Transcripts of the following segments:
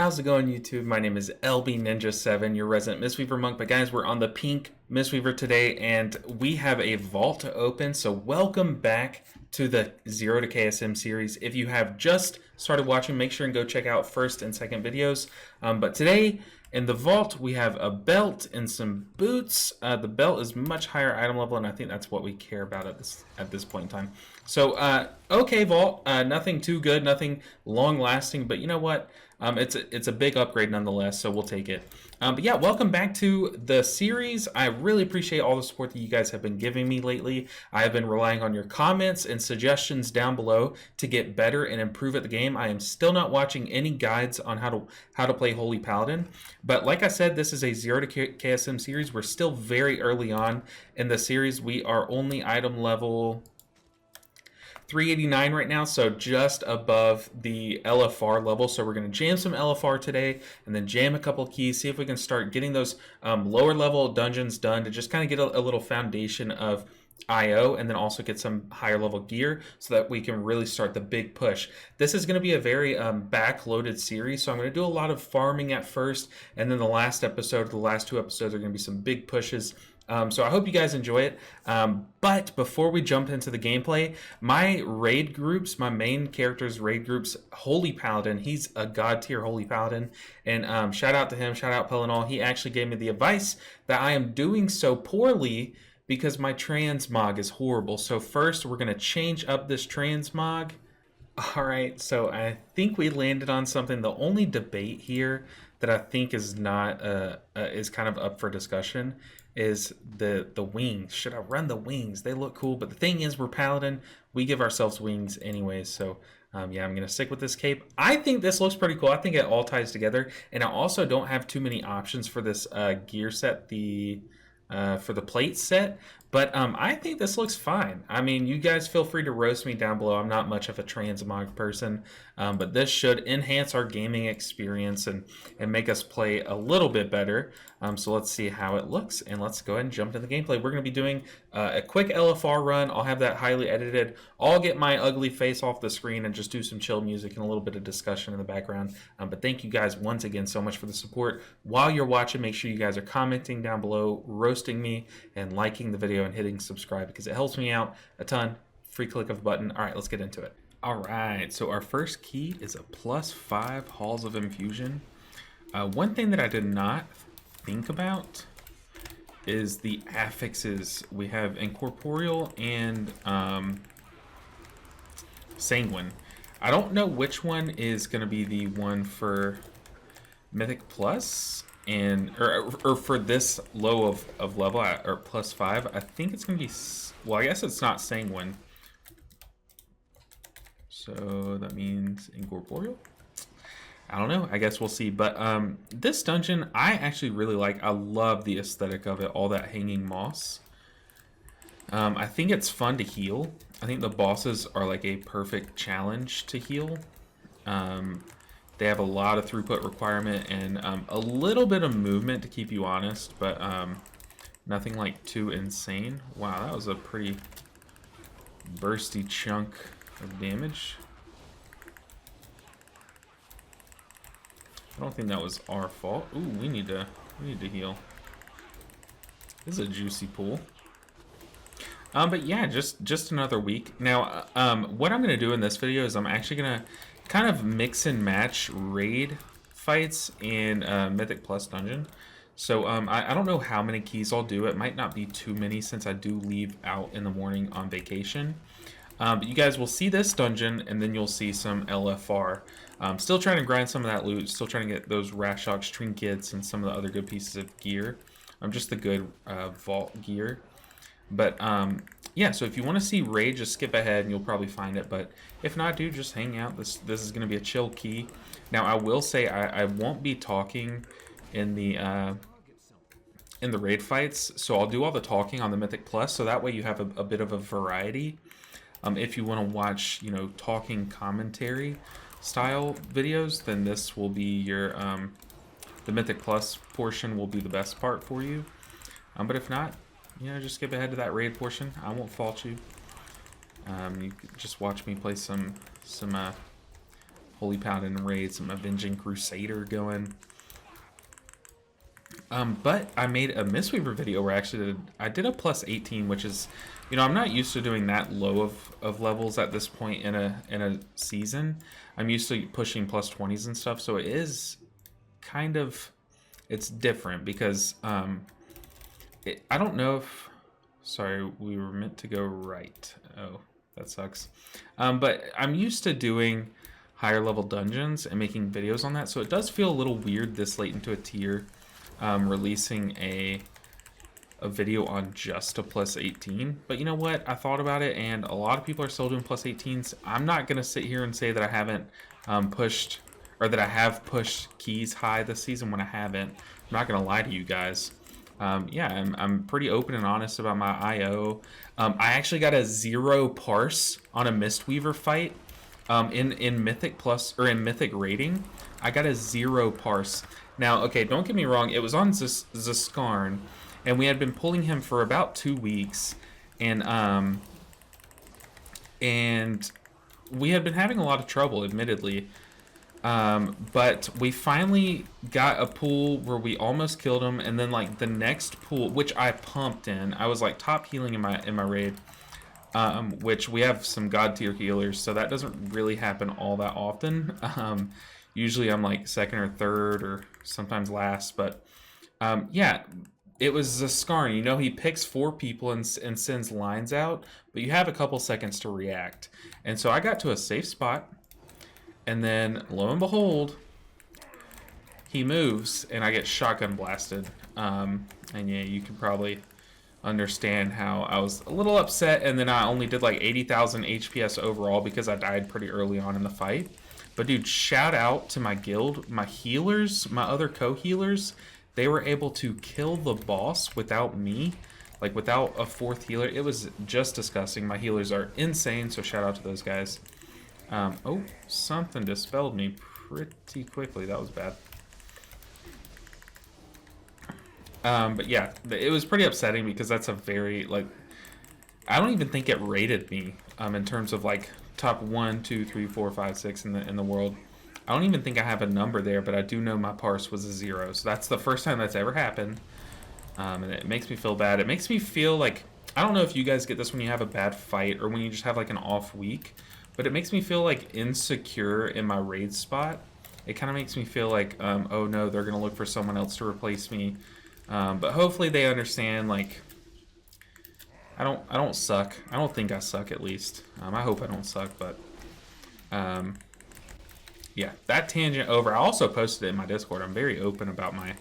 How's it going, YouTube? My name is LB Ninja 7, your resident Mistweaver monk. But guys, we're on the pink Mistweaver today, and we have a vault to open. So welcome back to the 0 to KSM series. If you have just started watching, make sure and go check out first and second videos. But today in the vault, we have a belt and some boots. The belt is much higher item level, and I think that's what we care about at this point in time. So, okay, vault. Nothing too good, nothing long lasting, but you know what? It's a big upgrade nonetheless, so we'll take it. But yeah, welcome back to the series. I really appreciate all the support that you guys have been giving me lately. I have been relying on your comments and suggestions down below to get better and improve at the game. I am still not watching any guides on how to play Holy Paladin, but like I said, this is a 0 to KSM series. We're still very early on in the series. We are only item level 389 right now, so just above the LFR level. So we're going to jam some LFR today and then jam a couple keys, see if we can start getting those lower level dungeons done to just kind of get a little foundation of IO, and then also get some higher level gear so that we can really start the big push. This is going to be a very backloaded series, so I'm going to do a lot of farming at first, and then the last two episodes are going to be some big pushes. So I hope you guys enjoy it. But before we jump into the gameplay, my raid groups, my main character's raid groups, Holy Paladin, he's a god tier Holy Paladin. And shout out to him, shout out Paladin. He actually gave me the advice that I am doing so poorly because my Transmog is horrible. So first we're going to change up this Transmog. All right, so I think we landed on something. The only debate here that I think is not is kind of up for discussion is the wings. Should I run the wings? They look cool, but the thing is, we're Paladin. We give ourselves wings anyways. So yeah, I'm gonna stick with this cape. I think this looks pretty cool. I think it all ties together, and I also don't have too many options for this gear set. For the plate set, but I think this looks fine. I mean, you guys feel free to roast me down below. I'm not much of a Transmog person, but this should enhance our gaming experience and make us play a little bit better. So let's see how it looks, and let's go ahead and jump into the gameplay. We're going to be doing a quick LFR run. I'll have that highly edited. I'll get my ugly face off the screen and just do some chill music and a little bit of discussion in the background. But thank you guys once again so much for the support. While you're watching, make sure you guys are commenting down below, roasting me, and liking the video and hitting subscribe because it helps me out a ton. Free click of a button. All right, let's get into it. All right, so our first key is a +5 Halls of Infusion. One thing that I did not think about is the affixes. We have Incorporeal and Sanguine. I don't know which one is going to be the one for Mythic Plus and or for this low of level or +5. I think it's going to be, well, I guess it's not Sanguine, so that means Incorporeal. I don't know. I guess we'll see. But this dungeon, I actually really like. I love the aesthetic of it, all that hanging moss. I think it's fun to heal. I think the bosses are like a perfect challenge to heal. They have a lot of throughput requirement and a little bit of movement to keep you honest, but nothing like too insane. Wow, that was a pretty bursty chunk of damage. I don't think that was our fault. Ooh, we need to heal. This is a juicy pool. But yeah, just another week. Now, what I'm gonna do in this video is I'm actually gonna kind of mix and match raid fights and Mythic Plus dungeon. So I don't know how many keys I'll do. It might not be too many since I do leave out in the morning on vacation. But you guys will see this dungeon, and then you'll see some LFR. Still trying to grind some of that loot, still trying to get those Rashox trinkets and some of the other good pieces of gear. Just the good vault gear. But yeah, so if you want to see raid, just skip ahead and you'll probably find it. But if not, dude, just hang out. This is going to be a chill key. Now, I will say I won't be talking in the raid fights, so I'll do all the talking on the Mythic Plus, so that way you have a bit of a variety. If you want to watch, you know, talking commentary style videos, then this will be your the Mythic Plus portion will be the best part for you. But if not, you know, just skip ahead to that raid portion. I won't fault you. You just watch me play some Holy Paladin raid, some Avenging Crusader going. But I made a Mistweaver video where I did a plus 18, which is, you know, I'm not used to doing that low of levels at this point in a season. I'm used to pushing plus 20s and stuff, so it is kind of, it's different because I don't know if, sorry, we were meant to go right. Oh, that sucks. But I'm used to doing higher level dungeons and making videos on that, so it does feel a little weird this late into a tier. Releasing a video on just a plus 18, but you know what, I thought about it and a lot of people are still doing plus 18s. I'm not gonna sit here and say that I haven't pushed, or that I have pushed keys high this season when I haven't. I'm not gonna lie to you guys. Yeah, I'm pretty open and honest about my IO. I actually got a 0 parse on a Mistweaver fight in Mythic Plus, or in Mythic rating. I got a 0 parse. Now, okay, don't get me wrong, it was on Zaskarn, and we had been pulling him for about 2 weeks, and we had been having a lot of trouble, admittedly, but we finally got a pool where we almost killed him, and then like the next pool, which I pumped in, I was like top healing in my raid, which we have some god tier healers, so that doesn't really happen all that often. Usually I'm like second or third or sometimes last, but yeah, it was Zaskarn. You know, he picks 4 people and sends lines out, but you have a couple seconds to react. And so I got to a safe spot, and then lo and behold, he moves and I get shotgun blasted. And yeah, you can probably understand how I was a little upset, and then I only did like 80,000 HPS overall because I died pretty early on in the fight. But dude, shout out to my guild, my healers, my other co-healers. They were able to kill the boss without me, like without a 4th healer. It was just disgusting. My healers are insane, so shout out to those guys. Oh, something dispelled me pretty quickly. That was bad. But yeah, it was pretty upsetting because that's a very, like, I don't even think it rated me in terms of like top 1, 2, 3, 4, 5, 6 in the world. I don't even think I have a number there, but I do know my parse was a 0. So that's the first time that's ever happened. And it makes me feel bad. It makes me feel like, I don't know if you guys get this when you have a bad fight or when you just have like an off week, but it makes me feel like insecure in my raid spot. It kind of makes me feel like, oh no, they're going to look for someone else to replace me. But hopefully they understand, like, I don't suck. I don't think I suck, at least. I hope I don't suck, but yeah, that tangent over. I also posted it in my Discord. I'm very open about my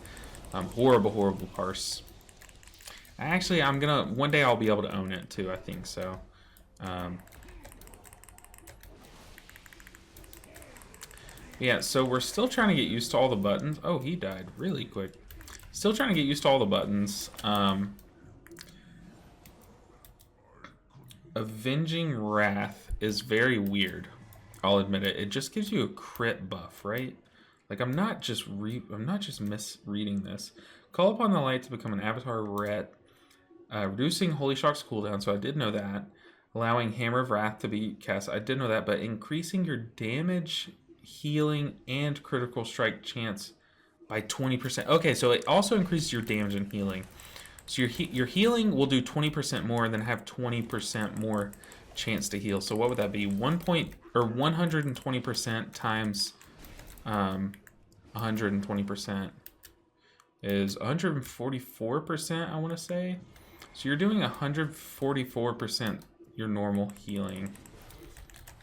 horrible parse. Actually, I'm gonna, one day I'll be able to own it too, I think so. Yeah, so we're still trying to get used to all the buttons. Oh, he died really quick. Still trying to get used to all the buttons. Avenging Wrath is very weird. I'll admit it. It just gives you a crit buff, right? Like, I'm not just misreading this. Call upon the light to become an avatar ret. Reducing Holy Shock's cooldown, so I did know that. Allowing Hammer of Wrath to be cast, I did know that. But increasing your damage, healing, and critical strike chance by 20%. Okay, so it also increases your damage and healing. So your healing will do 20% more and then have 20% more chance to heal. So what would that be? 120% times 120% is 144%, I want to say. So you're doing 144% your normal healing,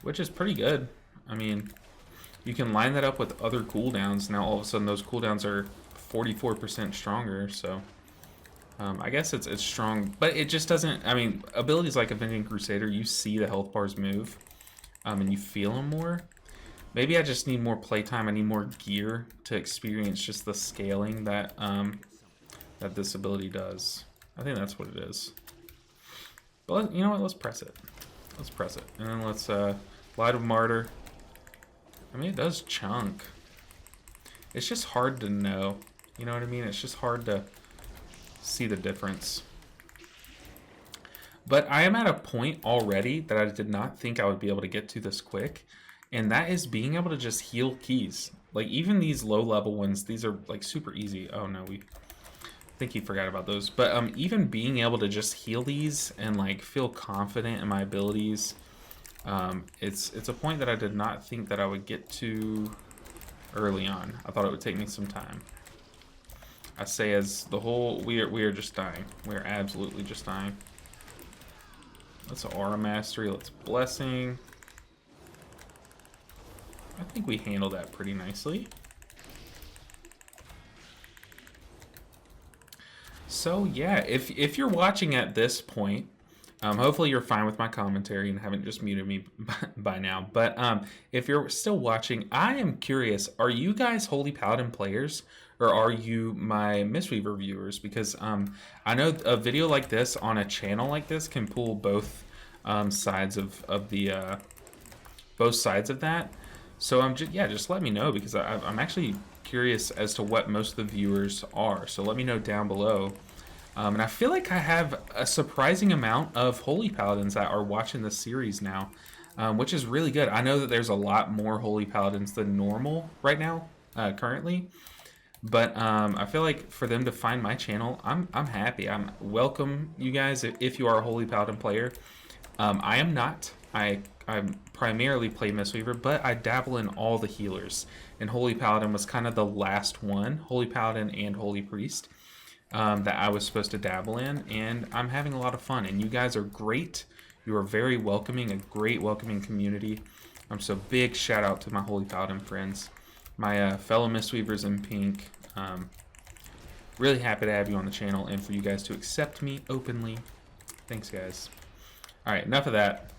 which is pretty good. I mean, you can line that up with other cooldowns. Now all of a sudden those cooldowns are 44% stronger, so I guess it's strong, but it just doesn't, I mean, abilities like Avenging Crusader, you see the health bars move, and you feel them more. Maybe I just need more playtime, I need more gear to experience just the scaling that that this ability does. I think that's what it is. But you know what, let's press it. Let's press it, and then let's, Light of Martyr. I mean, it does chunk. It's just hard to know, you know what I mean? It's just hard to see the difference. But I am at a point already that I did not think I would be able to get to this quick. and that is being able to just heal keys. Like, even these low level ones, these are like super easy. Oh no, I think he forgot about those. But even being able to just heal these and like feel confident in my abilities, it's a point that I did not think that I would get to early on. I thought it would take me some time. I say as the whole, we are just dying. We are absolutely just dying. Let's aura mastery. Let's blessing. I think we handled that pretty nicely. So yeah, if you're watching at this point, hopefully you're fine with my commentary and haven't just muted me by now. But if you're still watching, I am curious, are you guys Holy Paladin players? Or are you my Mistweaver viewers? Because I know a video like this on a channel like this can pull both sides of the both sides of that. So just let me know, because I'm actually curious as to what most of the viewers are. So let me know down below. And I feel like I have a surprising amount of Holy Paladins that are watching this series now, which is really good. I know that there's a lot more Holy Paladins than normal right now, currently. But I feel like for them to find my channel, I'm happy. I'm welcome, you guys, if you are a Holy Paladin player. I am not. I primarily play Mistweaver, but I dabble in all the healers. And Holy Paladin was kind of the last one, Holy Paladin and Holy Priest, that I was supposed to dabble in. And I'm having a lot of fun. And you guys are great. You are very welcoming, a great welcoming community. So big shout out to my Holy Paladin friends. My fellow Mistweavers in pink. Really happy to have you on the channel and for you guys to accept me openly. Thanks, guys. All right, enough of that.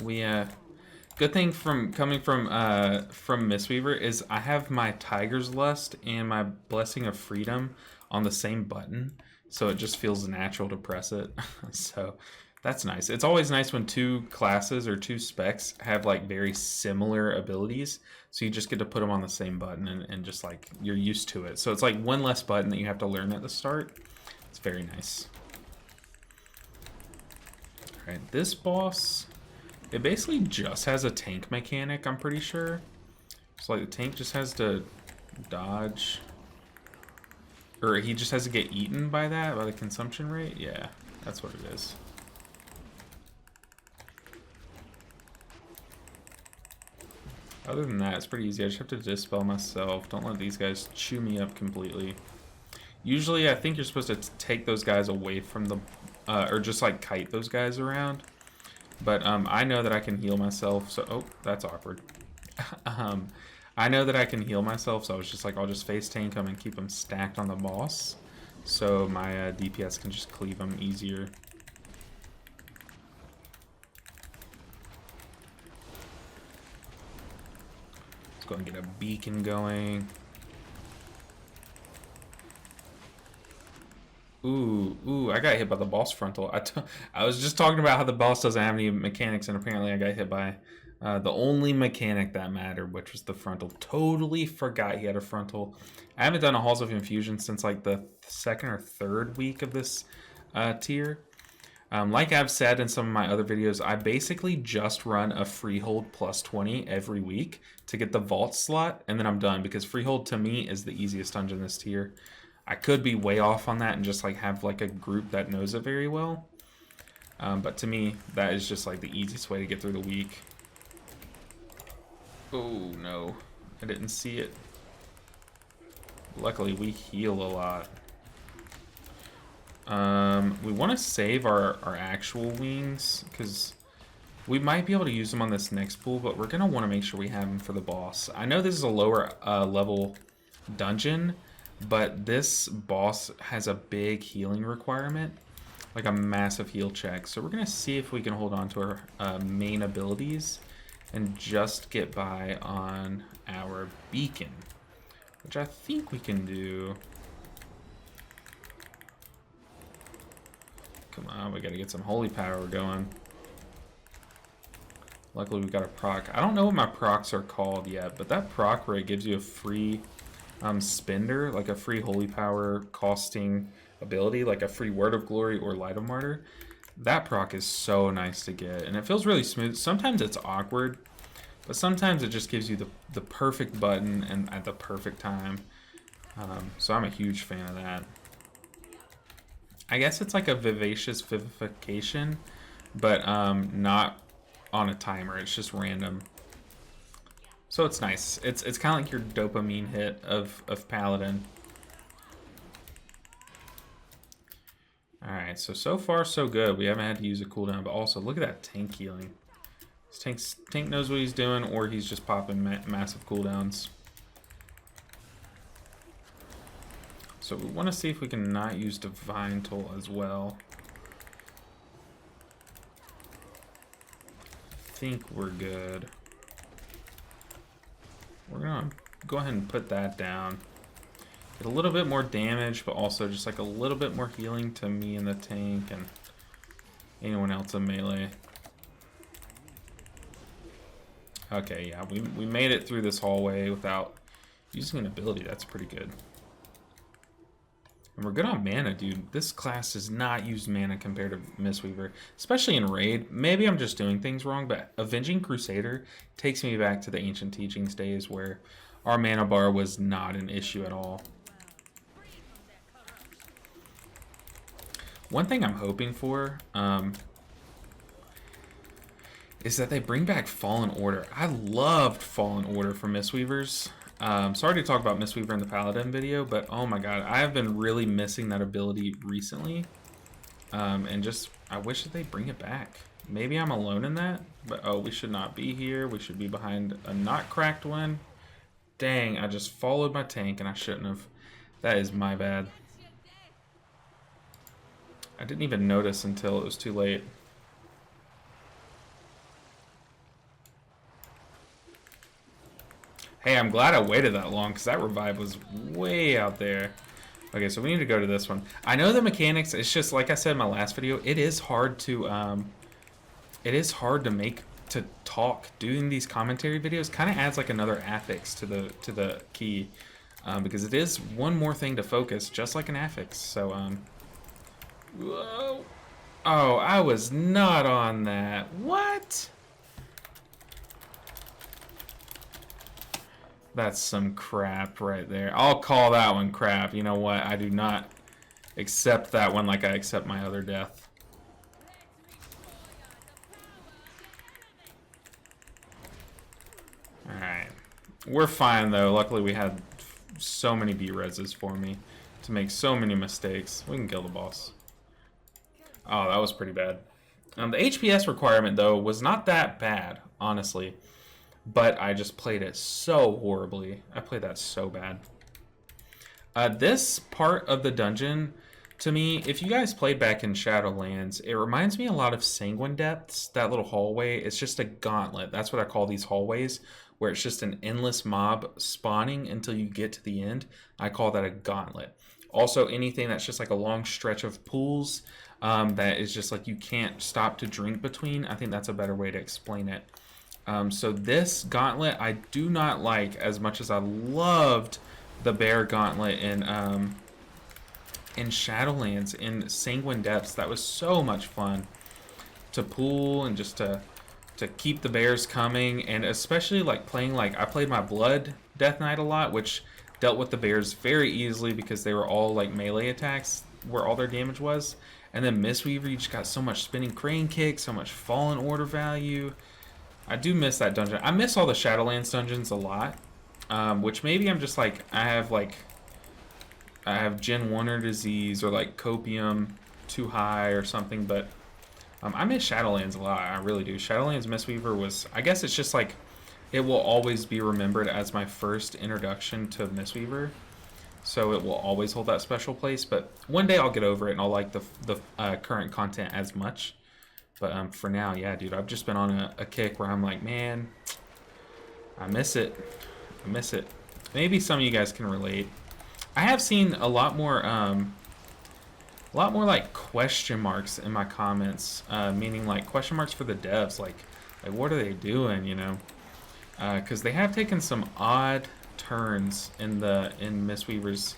We good thing from coming from Mistweaver is I have my Tiger's Lust and my Blessing of Freedom on the same button, so it just feels natural to press it. So that's nice. It's always nice when two classes or two specs have like very similar abilities, so you just get to put them on the same button and just like you're used to it. So it's like one less button that you have to learn at the start. It's very nice. All right, this boss, it basically just has a tank mechanic, I'm pretty sure. So like the tank just has to dodge, or he just has to get eaten by that, by the consumption rate. Yeah, that's what it is. Other than that, it's pretty easy. I just have to dispel myself. Don't let these guys chew me up completely. Usually, I think you're supposed to take those guys away from the, or just like kite those guys around. But I know that I can heal myself, so, oh, that's awkward. I know that I can heal myself, so I was just like, I'll just face tank them and keep them stacked on the boss, so my DPS can just cleave them easier. Go and get a beacon going. Ooh, I got hit by the boss frontal. I was just talking about how the boss doesn't have any mechanics, and apparently I got hit by the only mechanic that mattered, which was the frontal. Totally forgot he had a frontal. I haven't done a Halls of Infusion since like the second or third week of this tier. Like I've said in some of my other videos, I basically just run a freehold plus 20 every week to get the vault slot, and then I'm done, because freehold to me is the easiest dungeon this tier. I could be way off on that and just like have like a group that knows it very well, but to me that is just like the easiest way to get through the week. Oh no, I didn't see it. Luckily we heal a lot. We want to save our actual wings, because we might be able to use them on this next pool, but we're going to want to make sure we have them for the boss. I know this is a lower level dungeon, but this boss has a big healing requirement, like a massive heal check. So we're going to see if we can hold on to our main abilities and just get by on our beacon, which I think we can do. Come on, we gotta get some holy power going. Luckily we got a proc. I don't know what my procs are called yet, but that proc where it gives you a free spender, like a free holy power costing ability, like a free word of glory or light of martyr, that proc is so nice to get, and it feels really smooth. Sometimes it's awkward but sometimes it just gives you the perfect button and at the perfect time. So I'm a huge fan of that. I guess it's like a vivacious vivification, but not on a timer. It's just random. So it's nice. It's kind of like your dopamine hit of Paladin. Alright, so far so good. We haven't had to use a cooldown, but also look at that tank healing. This tank knows what he's doing, or he's just popping massive cooldowns. So we want to see if we can not use Divine Toll as well. I think we're good. We're gonna go ahead and put that down. Get a little bit more damage, but also just like a little bit more healing to me in the tank and anyone else in melee. Okay, yeah, we made it through this hallway without using an ability. That's pretty good. And we're good on mana, dude. This class does not use mana compared to Mistweaver, especially in Raid. Maybe I'm just doing things wrong, but Avenging Crusader takes me back to the Ancient Teachings days where our mana bar was not an issue at all. One thing I'm hoping for is that they bring back Fallen Order. I loved Fallen Order for Mistweavers. Sorry to talk about Mistweaver in the Paladin video, but oh my god, I have been really missing that ability recently. And just, I wish that they bring it back. Maybe I'm alone in that, but oh, we should not be here. We should be behind a not cracked one. Dang, I just followed my tank and I shouldn't have. That is my bad. I didn't even notice until it was too late. Hey, I'm glad I waited that long because that revive was way out there. Okay, so we need to go to this one. I know the mechanics, it's just like I said in my last video, it is hard to talk. Doing these commentary videos kind of adds like another affix to the key. Because it is one more thing to focus, just like an affix. So whoa. Oh, I was not on that. What? That's some crap right there. I'll call that one crap. You know what? I do not accept that one like I accept my other death. Alright. We're fine, though. Luckily, we had so many B-reses for me to make so many mistakes. We can kill the boss. Oh, that was pretty bad. The HPS requirement, though, was not that bad, honestly. But I just played it so horribly. I played that so bad. This part of the dungeon, to me, if you guys played back in Shadowlands, it reminds me a lot of Sanguine Depths. That little hallway, it's just a gauntlet. That's what I call these hallways, where it's just an endless mob spawning until you get to the end. I call that a gauntlet. Also, anything that's just like a long stretch of pools that is just like you can't stop to drink between, I think that's a better way to explain it. So this gauntlet I do not like as much as I loved the bear gauntlet in Shadowlands, in Sanguine Depths. That was so much fun to pool and just to keep the bears coming, and especially like playing, like I played my Blood Death Knight a lot, which dealt with the bears very easily because they were all like melee attacks where all their damage was. And then Mistweaver, you just got so much spinning crane kick, so much Fallen Order value. I do miss that dungeon. I miss all the Shadowlands dungeons a lot, which maybe I'm just like, I have Gen 1 disease or like copium too high or something, but I miss Shadowlands a lot. I really do. Shadowlands Mistweaver was, I guess it's just like, it will always be remembered as my first introduction to Mistweaver, so it will always hold that special place. But one day I'll get over it and I'll like the current content as much. But for now, yeah, dude, I've just been on a kick where I'm like, man, I miss it. I miss it. Maybe some of you guys can relate. I have seen a lot more like question marks in my comments, meaning like question marks for the devs, like what are they doing, you know? Because they have taken some odd turns in Mistweaver's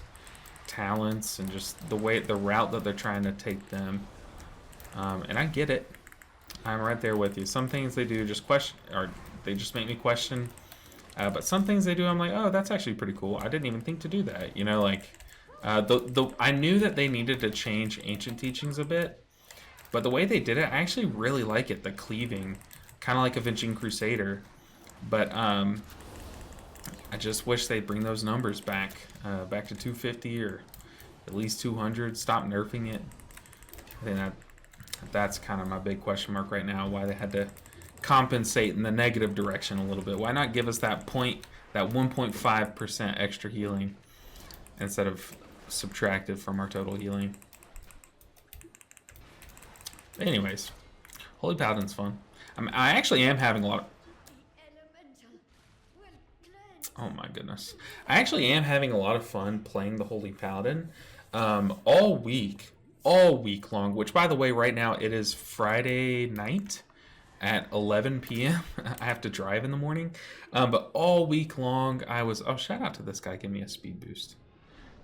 talents and just the route that they're trying to take them. And I get it. I'm right there with you. Some things they do just they just make me question. But some things they do, I'm like, oh, that's actually pretty cool. I didn't even think to do that. You know, like, I knew that they needed to change ancient teachings a bit, but the way they did it, I actually really like it. The cleaving, kind of like Avenging Crusader. But I just wish they'd bring those numbers back, back to 250 or at least 200. Stop nerfing it. I think that's kind of my big question mark right now. Why they had to compensate in the negative direction a little bit. Why not give us that 1.5% extra healing instead of subtracted from our total healing? But anyways, Holy Paladin's fun. I actually am having a lot of... Oh my goodness. I actually am having a lot of fun playing the Holy Paladin all week long, which by the way, right now it is Friday night at 11 p.m. I have to drive in the morning. But all week long I was... Oh, shout out to this guy. Give me a speed boost.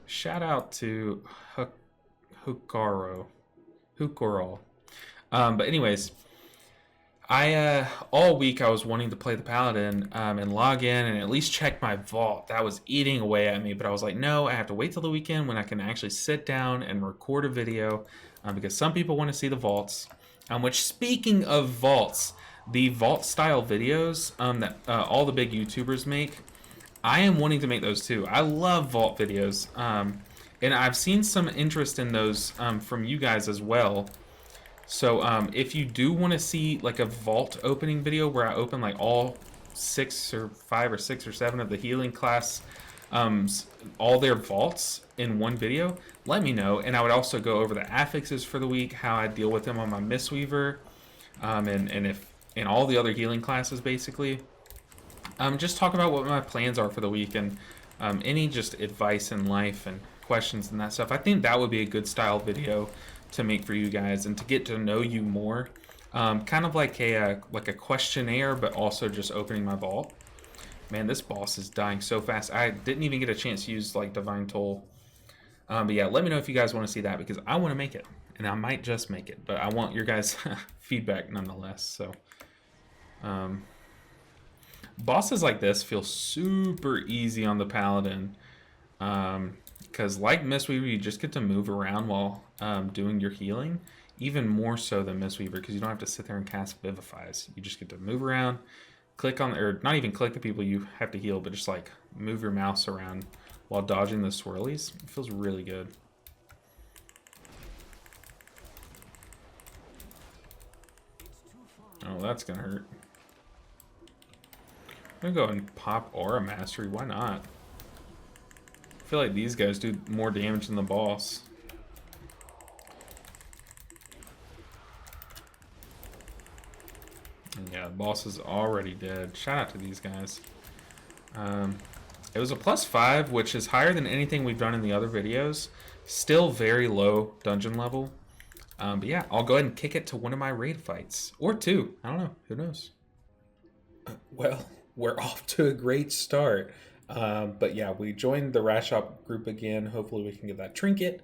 Shout out to Hukaro. But anyways, I all week I was wanting to play the Paladin and log in and at least check my vault. That was eating away at me, but I was like, no, I have to wait till the weekend when I can actually sit down and record a video because some people want to see the vaults. Which, speaking of vaults, the vault style videos that all the big YouTubers make, I am wanting to make those too. I love vault videos, and I've seen some interest in those from you guys as well. So if you do want to see like a vault opening video where I open like all 5 or 6 or 7 of the healing class, all their vaults in one video, let me know. And I would also go over the affixes for the week, how I deal with them on my Mistweaver, and if in all the other healing classes basically. Just talk about what my plans are for the week and any just advice in life and questions and that stuff. I think that would be a good style video to make for you guys and to get to know you more. Kind of like a questionnaire, but also just opening my vault. Man, this boss is dying so fast. I didn't even get a chance to use like Divine Toll. But yeah, let me know if you guys want to see that because I want to make it. And I might just make it, but I want your guys' feedback nonetheless. So bosses like this feel super easy on the Paladin. Because like Mistweaver, you just get to move around while doing your healing. Even more so than Mistweaver, because you don't have to sit there and cast Vivifies. You just get to move around, click on, or not even click the people you have to heal, but just like move your mouse around while dodging the swirlies. It feels really good. Oh, that's gonna hurt. I'm gonna go and pop Aura Mastery. Why not? I feel like these guys do more damage than the boss. And yeah, the boss is already dead. Shout out to these guys. It was a +5, which is higher than anything we've done in the other videos. Still very low dungeon level. But yeah, I'll go ahead and kick it to one of my raid fights. Or 2. I don't know. Who knows? Well, we're off to a great start. But yeah, we joined the Rashop group again. Hopefully we can get that trinket.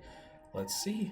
Let's see.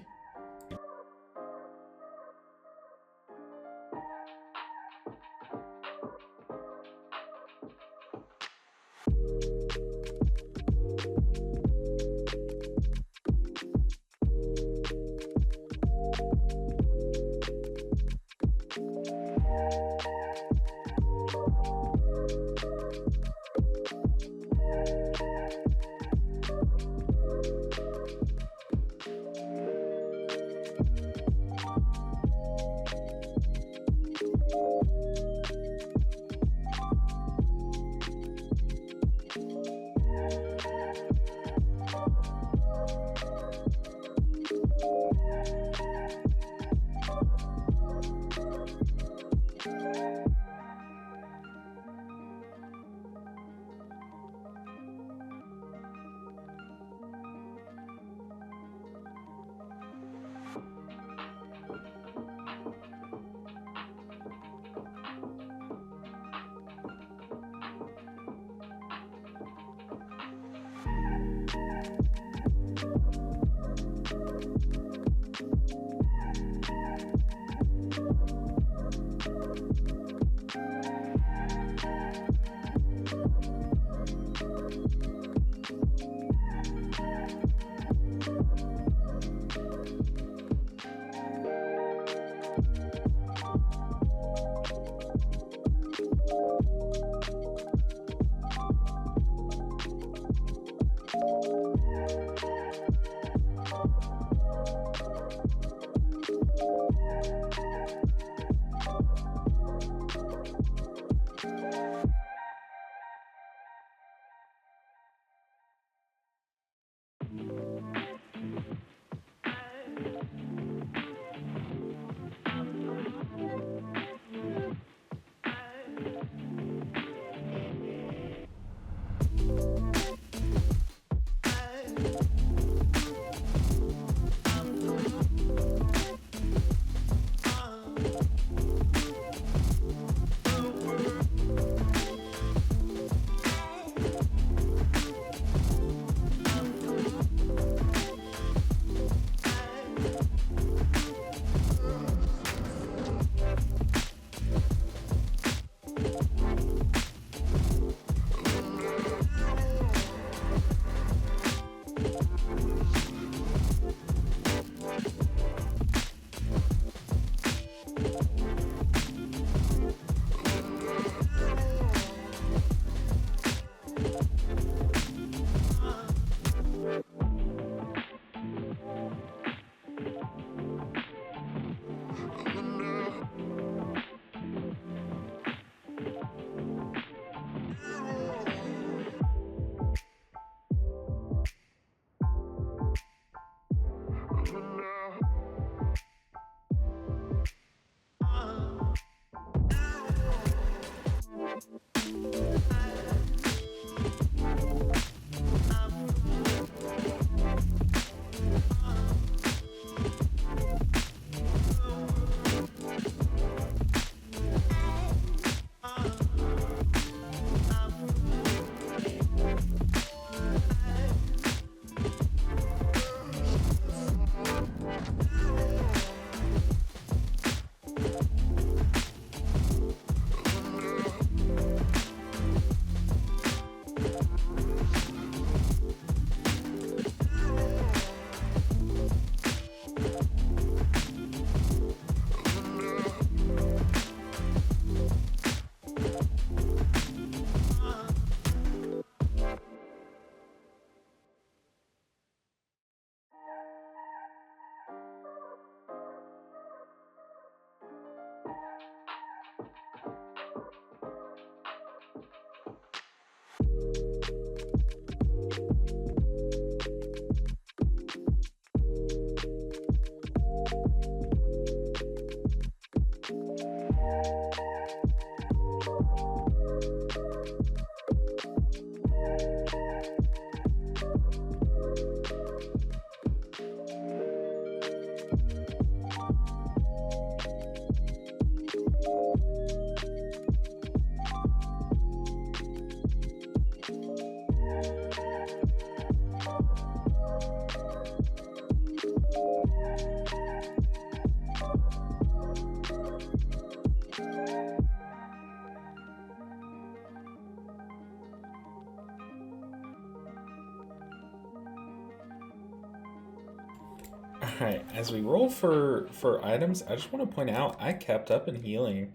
Alright, as we roll for items, I just want to point out I kept up in healing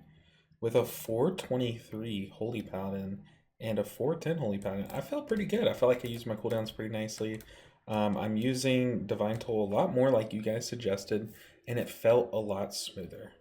with a 423 Holy Paladin and a 410 Holy Paladin. I felt pretty good. I felt like I used my cooldowns pretty nicely. I'm using Divine Toll a lot more like you guys suggested, and it felt a lot smoother.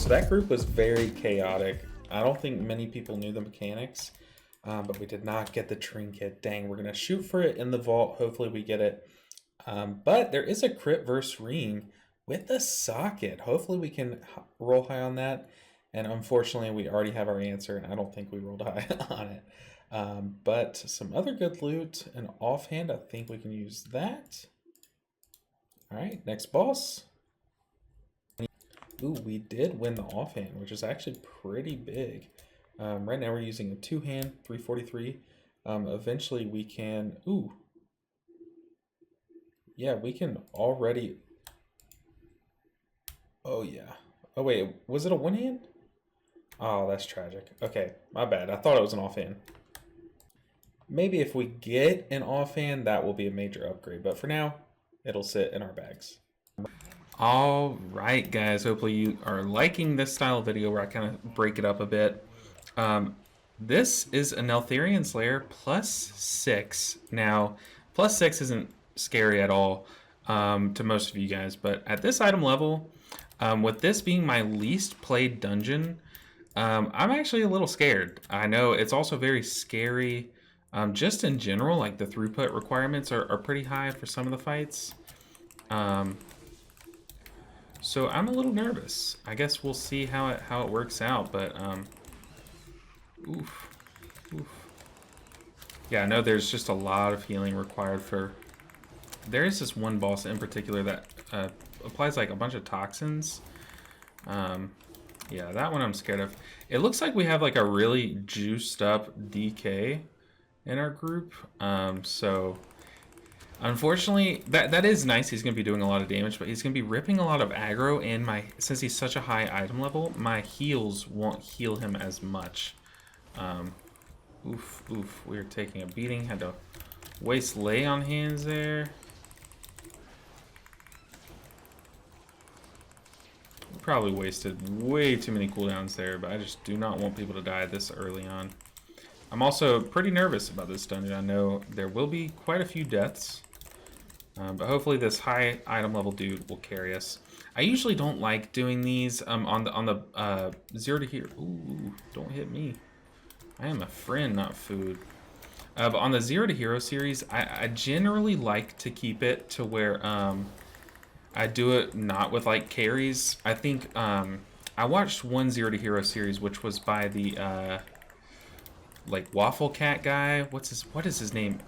So that group was very chaotic. I don't think many people knew the mechanics, but we did not get the trinket. Dang, we're going to shoot for it in the vault. Hopefully we get it. But there is a crit verse ring with the socket. Hopefully we can roll high on that. And unfortunately, we already have our answer, and I don't think we rolled high on it. But some other good loot, and offhand, I think we can use that. All right, next boss. Ooh, we did win the offhand, which is actually pretty big. Right now we're using a two-hand, 343. Eventually we can, ooh. Yeah, we can already, oh yeah. Oh wait, was it a one-hand? Oh, that's tragic. Okay, my bad. I thought it was an offhand. Maybe if we get an offhand, that will be a major upgrade. But for now, it'll sit in our bags. All right, guys. Hopefully you are liking this style of video where I kind of break it up a bit. This is a Neltharion's lair +6. Now, +6 isn't scary at all to most of you guys, but at this item level, with this being my least played dungeon, I'm actually a little scared. I know it's also very scary. Just in general, like the throughput requirements are pretty high for some of the fights. So I'm a little nervous. I guess we'll see how it works out, but oof. Yeah, I know there's just a lot of healing required for. There is this one boss in particular that applies like a bunch of toxins. Yeah, that one I'm scared of. It looks like we have like a really juiced up DK in our group. So unfortunately, that is nice. He's going to be doing a lot of damage, but he's going to be ripping a lot of aggro, and since he's such a high item level, my heals won't heal him as much. Oof. We're taking a beating. Had to waste lay on hands there. Probably wasted way too many cooldowns there, but I just do not want people to die this early on. I'm also pretty nervous about this dungeon. I know there will be quite a few deaths, but hopefully this high item level dude will carry us. I usually don't like doing these on the 0 to hero. Ooh, don't hit me. I am a friend, not food. But on the 0 to hero series, I generally like to keep it to where I do it not with like carries. I think I watched one 0 to hero series, which was by the like Waffle Cat guy. What is his name?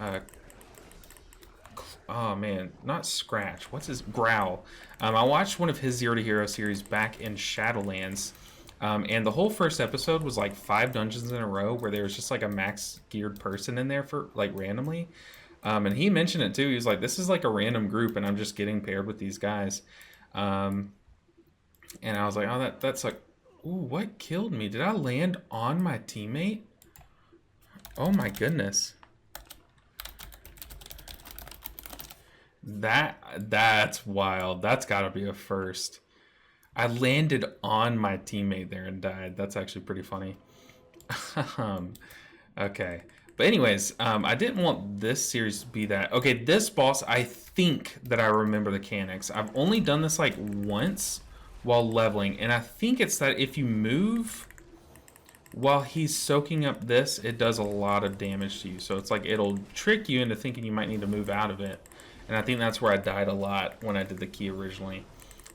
Oh man, not Scratch. What's his Growl? I watched one of his 0 to hero series back in Shadowlands. And the whole first episode was like 5 dungeons in a row where there was just like a max geared person in there for like randomly. And he mentioned it too. He was like, this is like a random group and I'm just getting paired with these guys. And I was like, oh, that's like, ooh, what killed me? Did I land on my teammate? Oh my goodness. That's wild. That's gotta be a first. I landed on my teammate there and died. That's actually pretty funny. Okay. But anyways, I didn't want this series to be that. Okay, this boss, I think that I remember the mechanics. I've only done this like once while leveling, and I think it's that if you move while he's soaking up this, it does a lot of damage to you. So it's like it'll trick you into thinking you might need to move out of it. And I think that's where I died a lot when I did the key originally.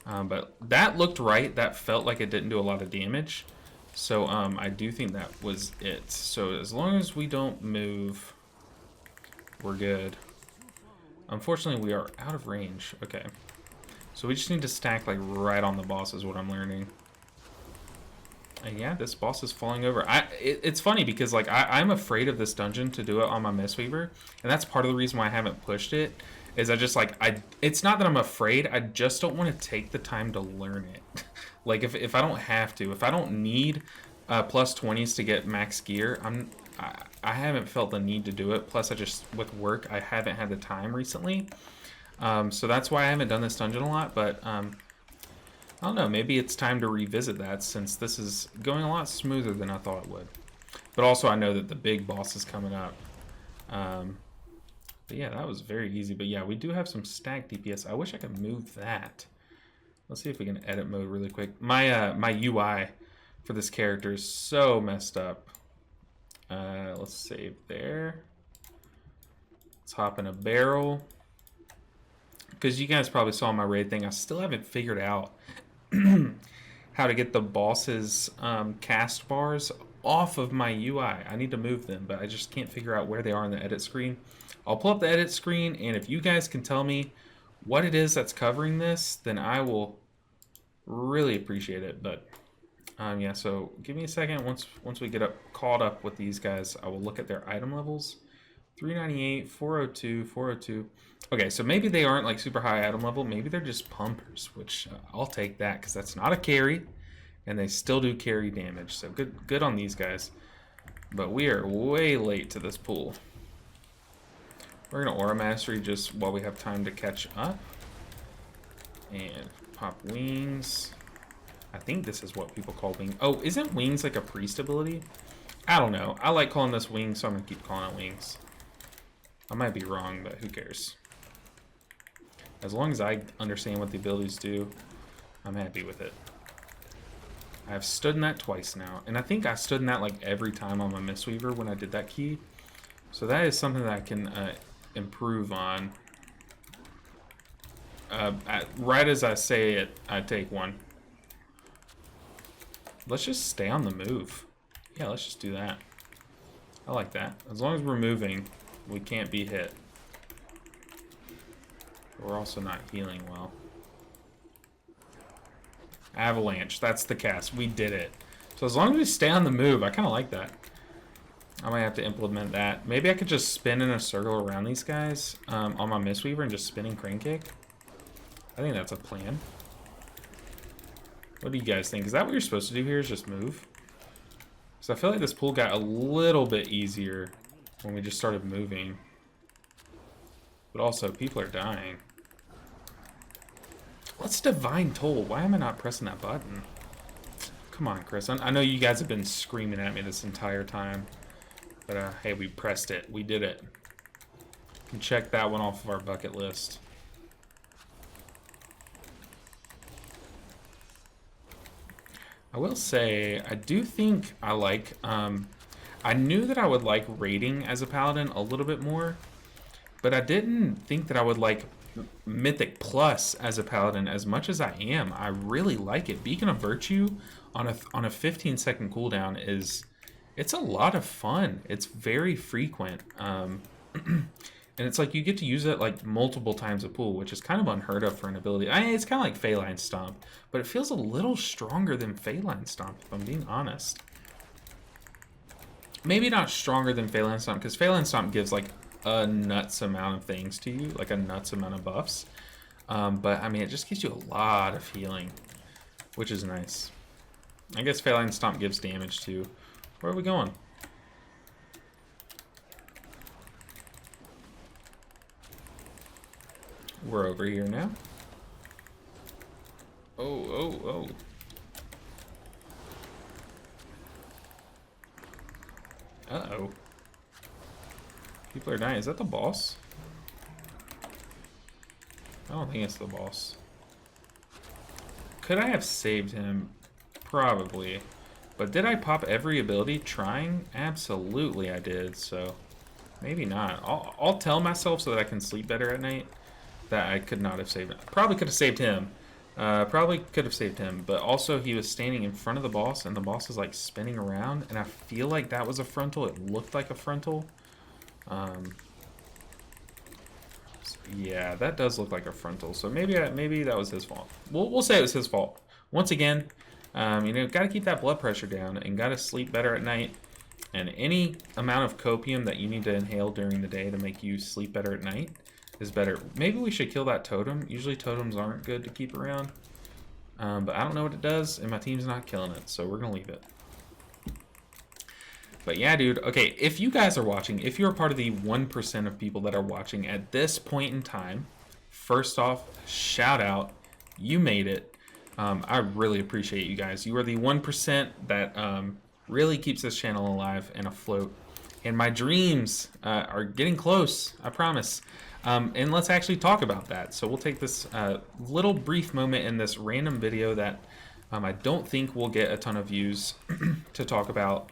But that looked right. That felt like it didn't do a lot of damage. So I do think that was it. So as long as we don't move, we're good. Unfortunately, we are out of range. Okay. So we just need to stack like right on the boss is what I'm learning. And yeah, this boss is falling over. It's funny because like I'm afraid of this dungeon to do it on my Mistweaver. And that's part of the reason why I haven't pushed it. Is I just like, it's not that I'm afraid, I just don't want to take the time to learn it. Like if I don't have to, if I don't need plus 20s to get max gear, I haven't felt the need to do it. Plus I just, with work, I haven't had the time recently. So that's why I haven't done this dungeon a lot, but I don't know, maybe it's time to revisit that since this is going a lot smoother than I thought it would. But also I know that the big boss is coming up. But yeah, that was very easy. But yeah, we do have some stack DPS. I wish I could move that. Let's see if we can edit mode really quick. My UI for this character is so messed up. Let's save there. Let's hop in a barrel. Because you guys probably saw my raid thing, I still haven't figured out how to get the boss's cast bars off of my UI. I need to move them, but I just can't figure out where they are on the edit screen. I'll pull up the edit screen, and if you guys can tell me what it is that's covering this, then I will really appreciate it. But yeah, so give me a second. Once we get caught up with these guys, I will look at their item levels. 398, 402, 402. Okay, so maybe they aren't like super high item level. Maybe they're just pumpers, which I'll take that because that's not a carry, and they still do carry damage. So good on these guys. But we are way late to this pool. We're gonna Aura Mastery just while we have time to catch up. And pop wings. I think this is what people call wings. Oh, isn't wings like a priest ability? I don't know. I like calling this wings, so I'm gonna keep calling it wings. I might be wrong, but who cares? As long as I understand what the abilities do, I'm happy with it. I've stood in that twice now, and I think I stood in that like every time on my Mistweaver when I did that key. So that is something that I can improve on. Right as I say it, I take one. Let's just stay on the move. Yeah, let's just do that. I like that. As long as we're moving, we can't be hit. We're also not healing well. Avalanche, that's the cast. We did it. So as long as we stay on the move, I kind of like that. I might have to implement that. Maybe I could just spin in a circle around these guys on my Mistweaver and just spinning crane kick. I think that's a plan. What do you guys think? Is that what you're supposed to do here, is just move? So I feel like this pool got a little bit easier when we just started moving. But also, people are dying. Let's Divine Toll. Why am I not pressing that button? Come on, Chris. I know you guys have been screaming at me this entire time. But hey, we pressed it. We did it. We can check that one off of our bucket list. I will say, I do think I like, I knew that I would like raiding as a Paladin a little bit more, but I didn't think that I would like Mythic Plus as a Paladin as much as I am. I really like it. Beacon of Virtue on a 15-second cooldown it's a lot of fun. It's very frequent. And it's like you get to use it like multiple times a pool, which is kind of unheard of for an ability. It's kind of like Feline Stomp, but it feels a little stronger than Feline Stomp, if I'm being honest. Maybe not stronger than Feline Stomp, because Feline Stomp gives like a nuts amount of things to you, like a nuts amount of buffs. But I mean, it just gives you a lot of healing, which is nice. I guess Feline Stomp gives damage too. Where are we going? We're over here now. Oh. Uh-oh. People are dying. Is that the boss? I don't think it's the boss. Could I have saved him? Probably. But did I pop every ability trying? Absolutely I did, so maybe not. I'll tell myself so that I can sleep better at night that I could not have saved him. Probably could have saved him. But also he was standing in front of the boss, and the boss is like spinning around, and I feel like that was a frontal. It looked like a frontal. Yeah, that does look like a frontal. So maybe that was his fault. We'll say it was his fault. Once again, you know, got to keep that blood pressure down and got to sleep better at night. And any amount of copium that you need to inhale during the day to make you sleep better at night is better. Maybe we should kill that totem. Usually totems aren't good to keep around. But I don't know what it does, and my team's not killing it, so we're going to leave it. But yeah, dude. Okay, if you guys are watching, if you're a part of the 1% of people that are watching at this point in time, first off, shout out. You made it. I really appreciate you guys. You are the 1% that really keeps this channel alive and afloat. and my dreams are getting close, I promise. And let's actually talk about that. So we'll take this little brief moment in this random video that I don't think will get a ton of views to talk about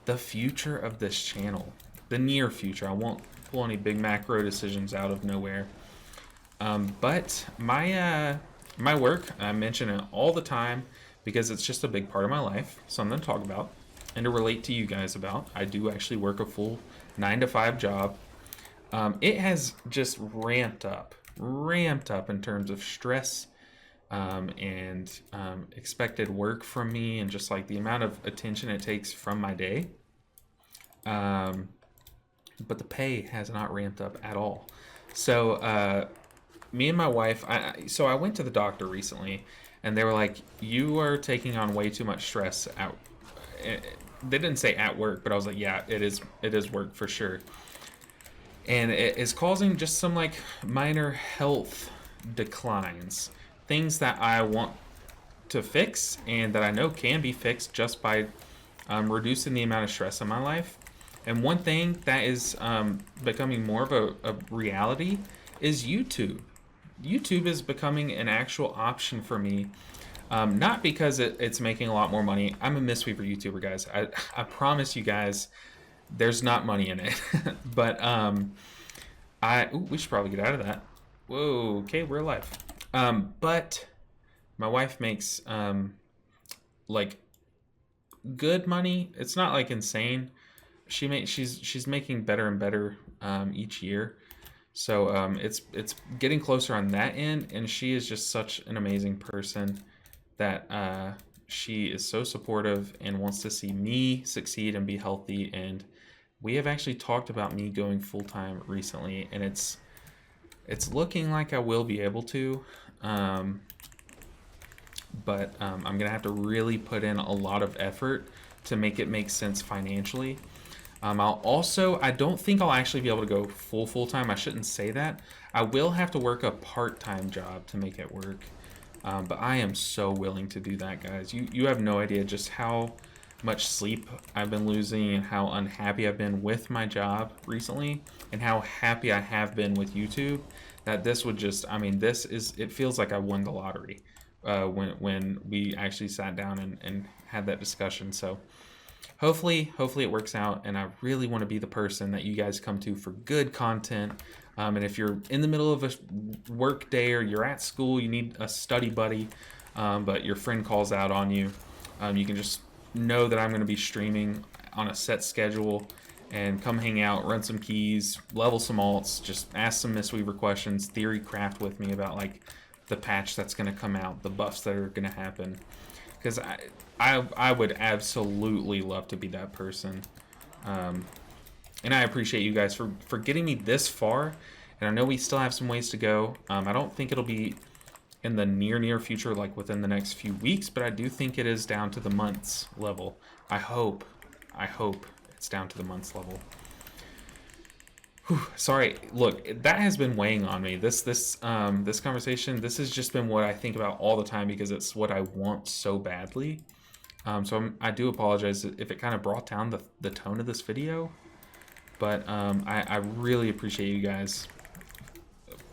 the future of this channel, the near future. I won't pull any big macro decisions out of nowhere. But my work, I mention it all the time because it's just a big part of my life, something to talk about and to relate to you guys about. I do actually work a full 9-to-5 job. It has just ramped up in terms of stress and expected work from me, and just like the amount of attention it takes from my day. But the pay has not ramped up at all. So me and my wife, so I went to the doctor recently, and they were like, you are taking on way too much stress out. They didn't say at work, but I was like, yeah, it is work for sure. And it is causing just some like minor health declines, things that I want to fix and that I know can be fixed just by reducing the amount of stress in my life. And one thing that is becoming more of a reality is YouTube. YouTube is becoming an actual option for me. Not because it's making a lot more money. I'm a Mistweaver YouTuber, guys. I promise you guys, there's not money in it. But we should probably get out of that. Whoa, okay, we're alive. But my wife makes like good money. It's not like insane. She's making better and better each year. So it's getting closer on that end, and she is just such an amazing person that she is so supportive and wants to see me succeed and be healthy. And we have actually talked about me going full-time recently, and it's looking like I will be able to, but I'm gonna have to really put in a lot of effort to make it make sense financially. I don't think I'll actually be able to go full-time. I shouldn't say that. I will have to work a part-time job to make it work. But I am so willing to do that, guys. You have no idea just how much sleep I've been losing and how unhappy I've been with my job recently, and how happy I have been with YouTube. That this would just, I mean, it feels like I won the lottery when we actually sat down and had that discussion. So hopefully it works out, and I really want to be the person that you guys come to for good content. And if you're in the middle of a work day or you're at school, you need a study buddy, but your friend calls out on you, you can just know that I'm going to be streaming on a set schedule, and come hang out, run some keys, level some alts, just ask some Mistweaver questions, theory craft with me about like the patch that's going to come out, the buffs that are going to happen. Because I would absolutely love to be that person. And I appreciate you guys for getting me this far. And I know we still have some ways to go. I don't think it'll be in the near future, like within the next few weeks, but I do think it is down to the months level. I hope it's down to the months level. Whew, sorry, look, that has been weighing on me. This conversation, this has just been what I think about all the time because it's what I want so badly. So I do apologize if it kind of brought down the tone of this video. But I really appreciate you guys